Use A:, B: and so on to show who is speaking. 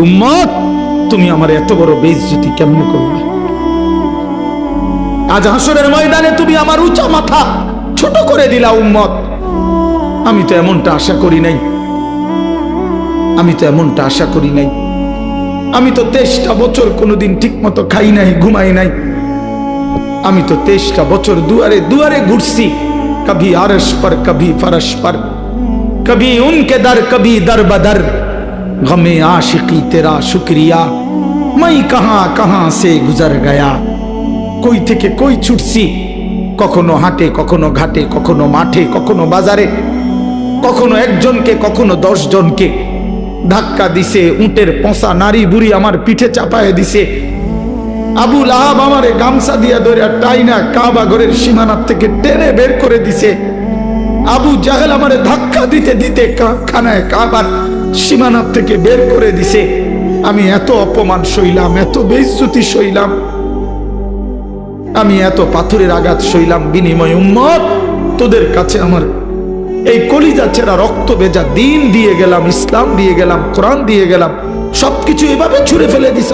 A: উম্মত, তুমি আমার এত বড় বেইজ্জতি কেমনে করলে? আজ হাসরের ময়দানে তুমি আমার উঁচা মাথা ছোট করে দিলা। উম্মত, আমি তো এমনটা আশা করি নাই, আমি তো এমনটা আশা করি নাই। আমি তো 23টা বছর কোনোদিন ঠিক মতো খাই নাই, ঘুমাই নাই। আমি তো 23টা বছর দুয়ারে দুয়ারে ঘুরছি, কभी আরশ पर कभी फरश पर, कभी उनके दर कभी दर बदर, गमे आशिकी तेरा शुक्रिया मैं कहां कहां से गुजर गया। কই থেকে কই ছুটছি, কখনো হাটে, কখনো ঘাটে, কখনো মাঠে, কখনো বাজারে, কখনো একজনকে, কখনো 10 জনকে ধাক্কা দিছে। উটের পচা নারী বুড়ি আমার পিঠে চাপায় দিছে। আবু লাহাব আমারে গামছা দিয়া ধরে টাইনা কাবা ঘরের সীমানার থেকে টেনে বের করে দিছে। আবু জাহেল আমারে ধাক্কা দিতে দিতে খানায় কাবার সীমানার থেকে বের করে দিছে। আমি এত অপমান সইলাম, এত বেইজ্জতি সইলাম, আমি এত পাথরের আঘাত সইলাম বিনিময় উম্মত তোদের কাছে আমার এই কলিজা ছেঁড়া রক্ত ভেজা দিন দিয়ে গেলাম, ইসলাম দিয়ে গেলাম, কোরআন দিয়ে গেলাম, সবকিছু এভাবে ছুঁড়ে ফেলে দিছ।